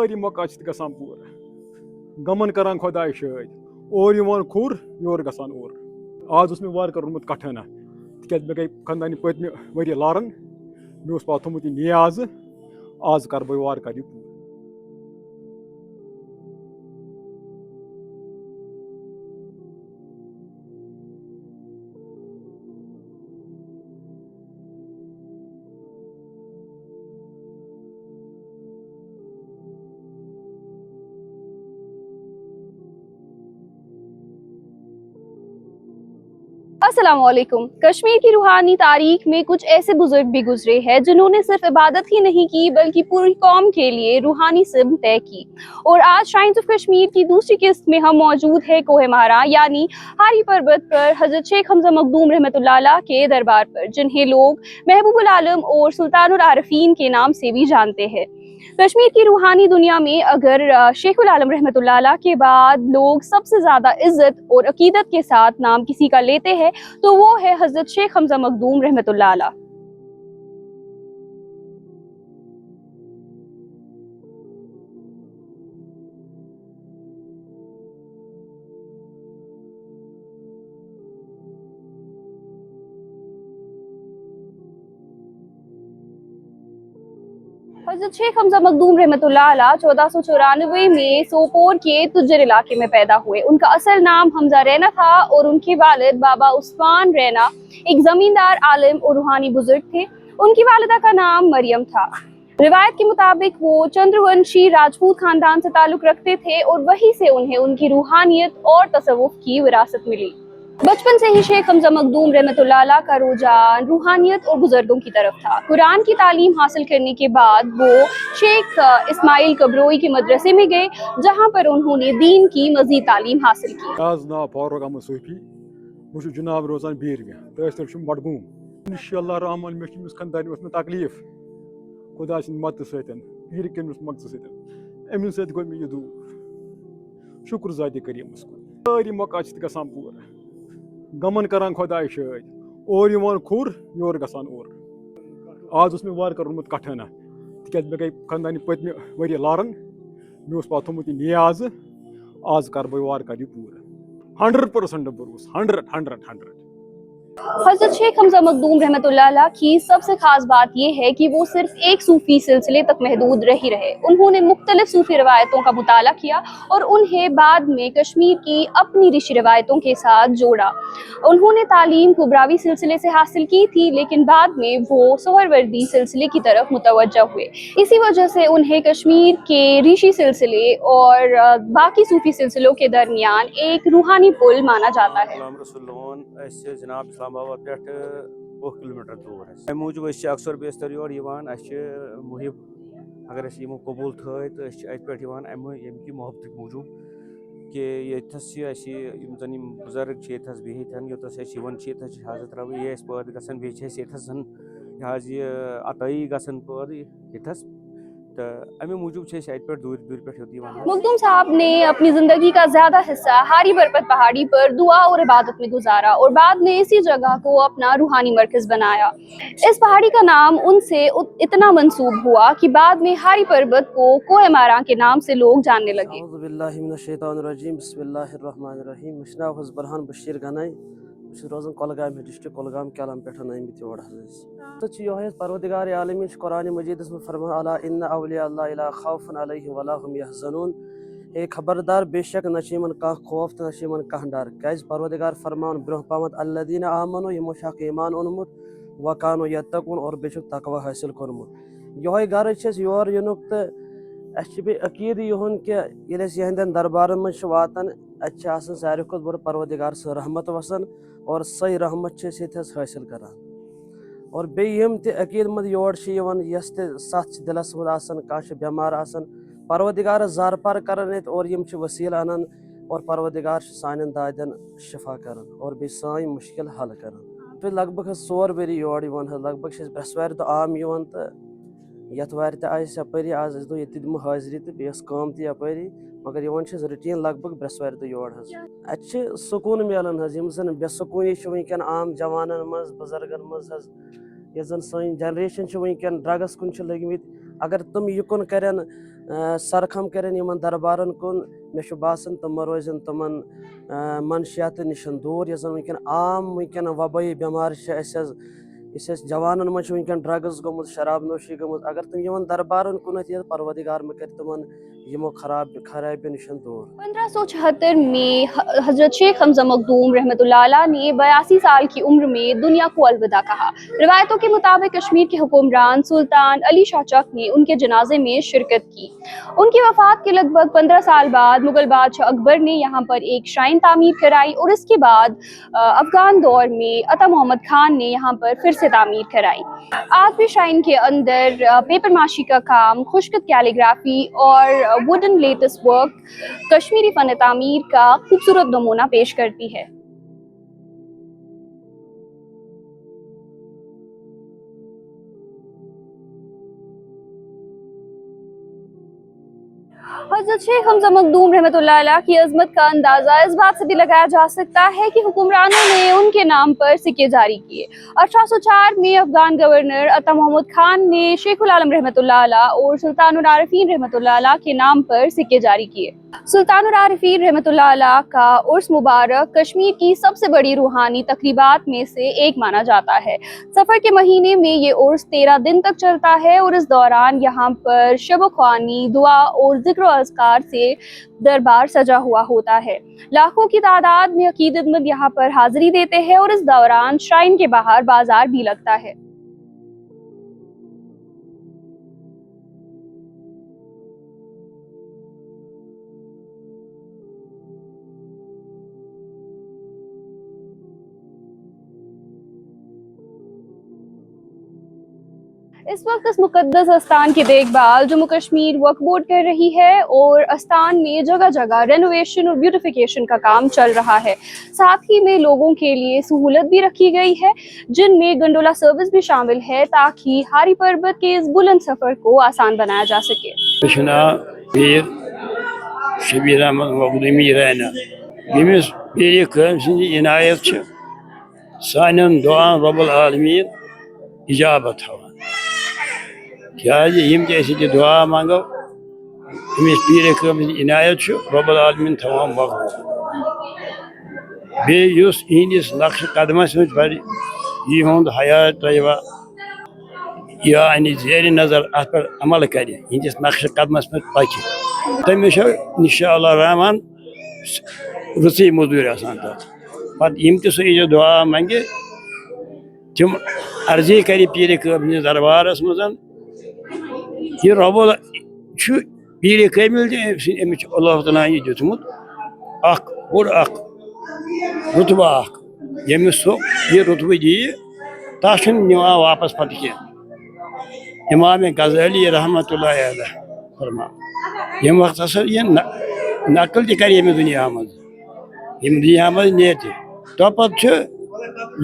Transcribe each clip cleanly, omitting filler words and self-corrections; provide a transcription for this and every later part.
ساری مکات گژھان پوٗرٕ غمن کران خۄداے شٲدۍ اور یِوان کھُر یورٕ گژھان اور آز اوس مےٚ وارٕ کارٕ روٚنمُت کٹھنہ تِکیٛازِ مےٚ گٔے خانٛدانہِ پٔتمہِ ؤریہِ لاران مےٚ اوس پتہٕ تھوٚمُت یہِ نیازٕ آز کَرٕ بہٕ وارٕ کارٕ یہِ پوٗرٕ السلام علیکم. کشمیر کی روحانی تاریخ میں کچھ ایسے بزرگ بھی گزرے ہیں جنہوں نے صرف عبادت ہی نہیں کی بلکہ پوری قوم کے لیے روحانی سمت طے کی. اور آج شرائنز آف کشمیر کی دوسری قسط میں ہم موجود ہیں کوہ مہرا یعنی ہاری پربت پر حضرت شیخ حمزہ مخدوم رحمۃ اللہ علیہ کے دربار پر، جنہیں لوگ محبوب العالم اور سلطان العارفین کے نام سے بھی جانتے ہیں. کشمیر کی روحانی دنیا میں اگر شیخ العالم رحمۃ اللہ علیہ کے بعد لوگ سب سے زیادہ عزت اور عقیدت کے ساتھ نام کسی کا لیتے ہیں تو وہ ہے حضرت شیخ حمزہ مخدوم رحمۃ اللہ علیہ. حضرت شیخ حمزہ مخدوم رحمۃ اللہ علیہ 1494 میں سوپور کے تجر علاقے میں پیدا ہوئے. ان کا اصل نام حمزہ رینا تھا اور ان کے والد بابا عثمان رینا ایک زمیندار عالم اور روحانی بزرگ تھے. ان کی والدہ کا نام مریم تھا. روایت کے مطابق وہ چندرونشی راجپوت خاندان سے تعلق رکھتے تھے اور وہیں سے انہیں ان کی روحانیت اور تصوف کی وراثت ملی. بچپن سے ہی شیخ حمزہ مخدوم رحمۃ اللہ علیہ کا رجحان روحانیت اور بزرگوں کی طرف تھا. قرآن کی تعلیم حاصل کرنے کے بعد وہ شیخ اسماعیل قبروئی کے مدرسے میں گئے جہاں پر انہوں نے دین کی مزید تعلیم حاصل کی. آز ناو فاروق احمد صوفی بہٕ چھُس جناب روزان بیٖرمہِ تحصیل چھُم بڈگوم. انشاءاللہ رحمان مےٚ چھُ أمِس خانٛدارنہِ اوس مےٚ تکلیٖف خۄدا سٕنٛدِ مدتہٕ سۭتۍ پیٖرِ کٔمِس مدتہٕ سۭتۍ اَمہِ سۭتۍ گوٚو مےٚ یہِ دوٗر. شُکر ذاتِ کریٖمس کُن سٲری مکات چھِ گژھان پوٗرٕ غمن کران خۄداے شٲدۍ اور یِوان کھُر یورٕ گژھان اور آز اوس مےٚ وارٕ کارٕ روٚنمُت کٹھنہ تِکیٛازِ مےٚ گٔے خانٛدانہِ پٔتمہِ ؤریہِ لاران مےٚ اوس پتہٕ تھوٚمُت یہِ نیازٕ آز کَرٕ بہٕ وارٕ کارٕ یہِ پوٗرٕ 100% بروس 100. حضرت شیخ حمزہ مخدوم رحمۃ اللہ علیہ کی سب سے خاص بات یہ ہے کہ وہ صرف ایک صوفی سلسلے تک محدود نہیں رہے. انہوں نے مختلف صوفی روایتوں کا مطالعہ کیا اور انہیں بعد میں کشمیر کی اپنی رشی روایتوں کے ساتھ جوڑا. انہوں نے تعلیم کبراوی سلسلے سے حاصل کی تھی لیکن بعد میں وہ سہروردی سلسلے کی طرف متوجہ ہوئے. اسی وجہ سے انہیں کشمیر کے رشی سلسلے اور باقی صوفی سلسلوں کے درمیان ایک روحانی پل مانا جاتا ہے. جناب اسلام آباد پہ 2 کلومیٹر دور امہ موجود اکثر بیشتر یور محب اگر یمو قبول تھے تو ات پہ یم کی محبت موجود کہ یتس زن بزرگ بہت یوتس یتس حضرت روی یہ پید گھن بیس یتس زن یہ عطائی گھن پید یتس تو امے موجود ات پہ دور دور پہ مخدوم صاحب نے اپنی زندگی کا زیادہ حصہ ہاری برپت پہاڑی پر دعا اور عبادت میں گزارا اور بعد میں اسی جگہ کو اپنا روحانی مرکز بنایا. اس پہاڑی کا نام ان سے اتنا منسوب ہوا کہ بعد میں ہاری پربت کو کوہ مہرا کے نام سے لوگ جاننے لگے. اعوذ باللہ من الشیطان الرجیم بسم اللہ الرحمن الرحیم. مےٚ چھُ ناو حظ برہان بشیر گنائی. بہٕ چھُس روزان کۄلگامہِ ڈسٹرک کۄلگام کیلم پٮ۪ٹھ آمٕتۍ یور حظ. تہٕ چھُ یِہوٚے حظ پروردگار عالمیٖن چھُ قرآنِ مجیدس منٛز فرمان الا ان اولیاء اللہ لا خوف علیہم ولا هم یحزنون. اے خبردار بے شک نہ چھُ یِمن کانٛہہ خوف تہٕ نہ چھُ یِمن کانٛہہ ڈر. کیازِ پروردگار فرمان برونٛہہ پہمتھ الذین آمنوا یِمو چھُ اکھ ایمان اوٚنمُت وکانوا یتقون اور بیٚیہِ چھُکھ تقویٰ حٲصِل کوٚرمُت. یِہوٚے غرض چھُ اَسہِ یور یِنُک تہٕ اَسہِ چھُ بیٚیہِ عقیٖدٕ یِہُنٛد کہِ ییٚلہِ أسۍ یِہنٛدٮ۪ن دربارن منٛز چھِ واتان اَتہِ چھِ آسان ساروی کھۄتہٕ بوٚڑ پروردگار سٕنٛز رحمت وسان اور سۄے رحمت چھِ أسۍ ییٚتہِ حظ حٲصِل کران. اور بیٚیہِ یِم تہِ عقیٖدٕ منٛد یور چھِ یِوان یۄس تہِ سَتھ چھِ دِلس منٛز آسان کانٛہہ چھُ بٮ۪مار آسان پروردگارس زارٕ پار کران ییٚتہِ اور یِم چھِ ؤسیٖلہٕ انان اور پروردگار چھُ سانٮ۪ن دادٮ۪ن شفا کران اور بیٚیہِ سٲنۍ مُشکِل حل کران. لگ بگ حظ 4 ؤری یور یِوان حظ لگ بگ چھِ أسۍ برٛٮ۪سوارِ دۄہ عام یِوان تہٕ یتھ وارِ تہِ آیہِ أسۍ یپٲری آز اَسہِ دوٚپ ییٚتہِ دِمو حٲضری تہٕ بیٚیہِ ٲس کٲم تہِ یپٲری مگر یِوان چھِ أسۍ رُٹیٖن لگ بگ برٛٮ۪سوارِ دۄہ یور حظ. اَتہِ چھِ سکوٗن میلان حظ یِم زن بے سکوٗنی چھِ وٕنکٮ۪ن عام جوانن منٛز بُزرگن منٛز حظ یۄس زن سٲنۍ جنریشن چھِ وٕنکٮ۪ن ڈرگس کُن چھِ لٔگمٕتۍ اگر تِم یِکُن کرن سرخم کرن یمن دربارن کن مے باسان تم روزن تمن منشیات نشن دور یس زن ونکن عام ونکن وبائی بیمار اس جوانن من ونکن ڈرگز گومت شراب نوشی گومت اگر تم یمن دربارن کنت یہ پروردگار میں کر تمن یمو خرابی نشن دور 1576 میں حضرت شیخ حمزہ مخدوم رحمۃ اللہ علیہ نے 82 سال کی عمر میں دنیا کو الوداع کہا۔ روایتوں کے مطابق کشمیر کے حکمران سلطان علی شاہ چک نے ان کے جنازے میں شرکت کی۔ ان کی وفات کے لگ بھگ 15 سال بعد مغل بادشاہ اکبر نے یہاں پر ایک شرائن تعمیر کرائی اور اس کے بعد افغان دور میں عطا محمد خان نے یہاں پر پھر سے تعمیر کرائی۔ آج بھی شرائن کے اندر پیپر ماشی کا کام، خشکت کیلیگرافی اور ووڈن لیٹس ورک کشمیری فن تعمیر کا خوبصورت نمونہ پیش کرتی ہے۔ حضرت شیخ حمزہ مخدوم رحمۃ اللہ علیہ کی عظمت کا اندازہ اس بات سے بھی لگایا جا سکتا ہے کہ حکمرانوں نے ان کے نام پر سکے جاری کیے۔ 1804 میں افغان گورنر عطا محمد خان نے شیخ العالم رحمۃ اللہ علیہ اور سلطان العارفین رحمۃ اللہ علیہ کے نام پر سکے جاری کیے۔ سلطان العارفین رحمۃ اللہ علیہ کا عرس مبارک کشمیر کی سب سے بڑی روحانی تقریبات میں سے ایک مانا جاتا ہے۔ سفر کے مہینے میں یہ عرس 13 دن تک چلتا ہے اور اس دوران یہاں پر شب و خوانی، دعا اور ذکر و اذکار سے دربار سجا ہوا ہوتا ہے۔ لاکھوں کی تعداد میں عقیدت مند یہاں پر حاضری دیتے ہیں اور اس دوران شرائن کے باہر بازار بھی لگتا ہے۔ اس وقت اس مقدس استان کی دیکھ بھال جموں کشمیر وقف بورڈ کر رہی ہے اور استان میں جگہ جگہ رینوویشن اور بیوٹیفیکیشن کا کام چل رہا ہے۔ ساتھ ہی میں لوگوں کے لیے سہولت بھی رکھی گئی ہے جن میں گنڈولا سروس بھی شامل ہے تاکہ ہاری پربت کے اس بلند سفر کو آسان بنایا جا سکے۔ پیر شبیر احمد مخدومی رینا یمس پیر کم سند عنایت سان دعان رب العالمین اجابت ہاں کیا دعا منگو امس پیر کم سند عنایت رب العالمین تمام مقبول بیس اہندس نقش قدمس مجھ یہ حیات طیبہ یعنی زیر نظر ات پر عمل کر ہندس نقش قدمس مجھ پکہ تمس انشاءاللہ رحمان رژی مزور آسان تک پتہ سہ دعا منگہ تم عرضی کر پیر کم سندس دربارس مز یہ رب پیر کامل امس اللہ تعالیٰ یہ دیتمت بوڑ رتبہ یمس سو یہ رتبہ دی تس نوان واپس پتہ کی امام غزالی رحمۃ اللہ علیہ فرما یم وقت ہسا یہ نقل تہ کر یم دنیا مز یم دنیا مز نیت توپت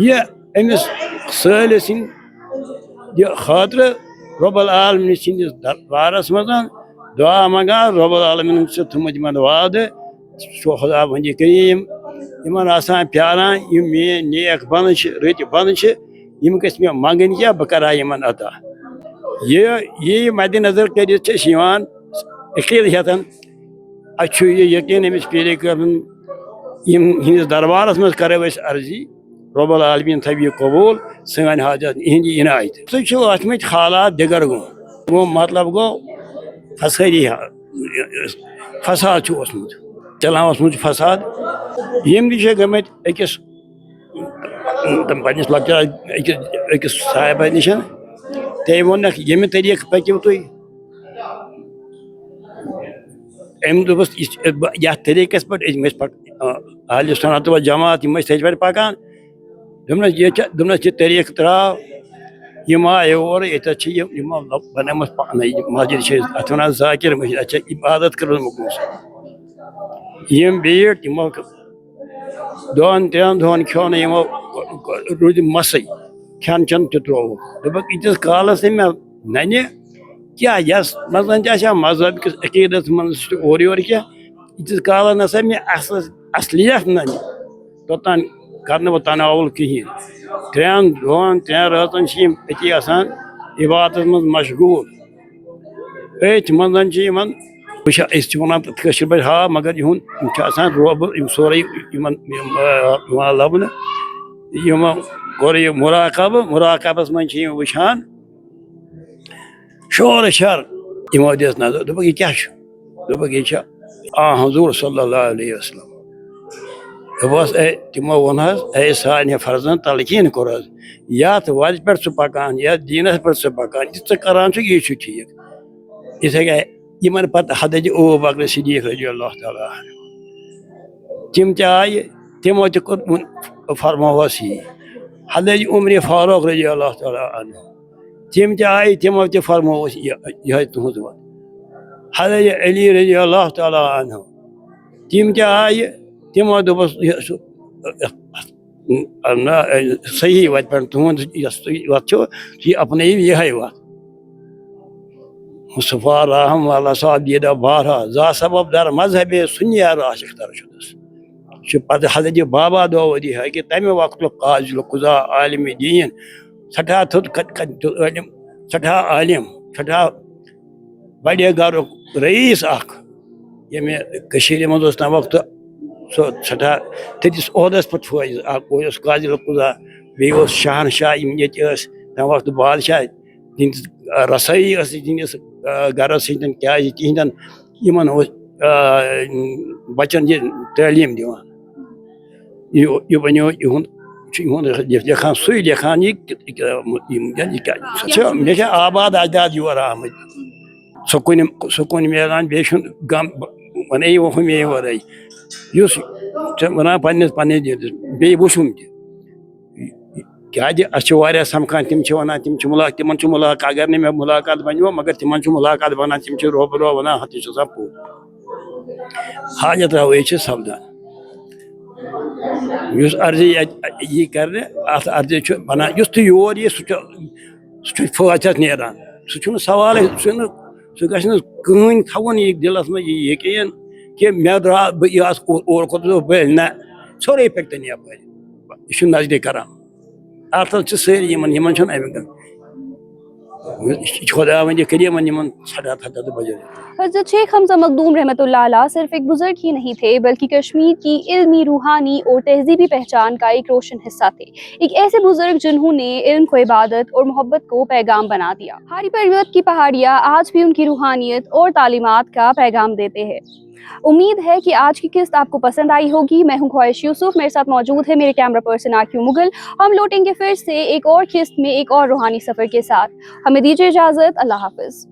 یہ امس سال سند خاطر رب العالمین سندس دربارس مز دعا منگان رب العالمین سے تھمت من وعد سو خدا بند کریم یمن آسان پیاران یم مین نیک بن رت بن یم گھ مے منگن کیا بہ کرا یمن عطا یہ مد نظر کرت عقید ہیتن اچھو یہ یقین امس پیر کم ہندس دربارس مز کرو اس عرضی رب العالمین تھو یہ قبول سان حاجت اہند عنایت ات مت حالات دگر گو مطلب گو فساد اوسمت چلان اوسمت فساد یم تہ گمت اکس پنس لکچار اکس صاحبہ نشن تم وونک یمہ طریقہ پکو تھی ام دس یھ طریقس پہ اہل سنت و جماعت تھی پہ پکان دس یہ طریقہ تراو یم آئے اور یہ بنمت پانے مسجد ات ونان ذاکر مسجد اتھ عبادت کر یم بیٹھ یمو دون ترین دہن کھو یمو رود مسے کھین چن تہ تروک دپک یتس کالس مے ننہ کیا یس مزن تہ مذہب کس عقیدت من اور یور کیا یتس کالس نسا مے اصلیت ننہ توتان کرنے بہ تناول کہین ترین دہن ترین راتن اتی آسان عبادت من مشغول أتھۍ منٛز چھِ یِمن أسۍ چھِ وَنان کٲشِر پٲٹھۍ ہا مگر یِہُنٛد یِم چھِ آسان روبہٕ یِم سورُے یِمن یِوان لَبنہٕ یِمو کوٚر یہِ مُراقبس منٛز چھِ یِم وٕچھان شورٕ شر یِمو دِژ نظر دوٚپُکھ یہِ کیٛاہ چھُ دوٚپُکھ یہِ چھِ حضوٗر صلی اللہ علیہ وسلم دوٚپہوس اے تِمو ووٚن حظ اے سانہِ فرزن تلقیٖن کوٚر حظ یتھ وتہِ پٮ۪ٹھ ژٕ پکان یتھ دیٖنس پٮ۪ٹھ ژٕ پکان یہِ ژٕ کران چھُکھ یی چھُ ٹھیٖک یِتھے کٔنۍ یِمن پتہٕ حضرت ابوٗ بکر صدیٖق رضی اللہ تعالیٰ عنہ تِم تہِ آیہِ تِمو تہِ کوٚر فرموہس یی حضرت عمرِ فاروق رضی اللہ تعالیٰ عنہ تِم تہِ آیہِ تِمو تہِ فرموہس یِہے تُہنٛز وَتھ حضرت علی رضی اللہ تعالیٰ عنہ تِم تہِ آیہِ تِمو دوٚپُس صحیح وتہِ پٮ۪ٹھ تُہنٛد یۄس تُہۍ وتھ چھو تُہۍ اپنٲیِو یِہے وتھ مصطفیٰ رحم والا صاحب دیٖدا بارہا زا سبب در مذہب سُنیا راش اختر شُدس چھُ پتہٕ حضرت بابا داوودی کہ تمہِ وقتُک قاضی القضا عالمِ دیٖن سٮ۪ٹھاہ تھوٚد عٲلِم سٮ۪ٹھاہ عالِم سٮ۪ٹھاہ بڑِ گرُک رئیٖس اکھ ییٚمہِ کٔشیٖرِ منٛز اوس تمہِ وقتہٕ سُہ سٮ۪ٹھاہ تھٔدِس عہدس پٮ۪ٹھ فٲیِض اکھ اوس قاضی القضا بیٚیہِ اوس شہنشاہ یِم ییٚتہِ ٲسۍ تمہِ وقتہٕ بادشاہ تِہنٛدِس رسٲیی ٲس تِہنٛدِس گرس سۭتۍ کیازِ تِہنٛدٮ۪ن یِمن اوس بچن یہِ تعلیٖم دِوان یہِ بنیو یِہُنٛد چھُ یِہُنٛد لیکھان سُے لیکھان یہِ مےٚ چھِ آباد اجداد یور آمٕتۍ سکوٗن میلان بیٚیہِ چھُنہٕ غم ونے ہُمے ورٲے یُس ژےٚ وَنان پننِس دِلس بیٚیہِ وٕچھُم تہِ کیازِ اَسہِ چھِ واریاہ سمکھان تِم چھِ وَنان تِمن چھُ مُلاقات اگر نہٕ مےٚ مُلاقات بنیو مگر تِمن چھُ مُلاقات بنان تِم چھِ روبرو وَنان ہُہ تہِ چھُ آسان پوٚز حاجت رَوٲیی چھِ سپدان یُس عرضی یی کرنہِ اَتھ عرضی چھُ بنان یُس تہِ یور یی سُہ چھُ فٲصلس نیران سُہ چھُنہٕ سوالٕے سُہ گژھِ نہٕ کٕہٕنۍ تھاوُن یہِ دِلس منٛز یہِ یقیٖن کہِ مےٚ درٛاو بہٕ یہِ آسہٕ اور کھوٚتُس بہٕ نہ ژھورُے پٔکۍتن یپٲرۍ یہِ چھُ نظرِ کران اَتھس چھِ سٲری یِمن چھُنہٕ اَمہِ خۄداوندِ کٔریٖمن یِمن سٮ۪ٹھاہ تھدِ بجر حضرت شیخ حمزہ مخدوم رحمۃ اللہ علیہ صرف ایک بزرگ ہی نہیں تھے بلکہ کشمیر کی علمی روحانی اور تہذیبی پہچان کا ایک روشن حصہ تھے، ایک ایسے بزرگ جنہوں نے علم کو عبادت اور محبت کو پیغام بنا دیا۔ ہاری پروت کی پہاڑیاں آج بھی ان کی روحانیت اور تعلیمات کا پیغام دیتے ہیں۔ امید ہے کہ آج کی قسط آپ کو پسند آئی ہوگی۔ میں ہوں خواہش یوسف، میرے ساتھ موجود ہے میرے کیمرہ پرسن آکیو مغل۔ ہم لوٹیں گے پھر سے ایک اور قسط میں ایک اور روحانی سفر کے ساتھ۔ ہمیں دیجیے اجازت، اللہ حافظ۔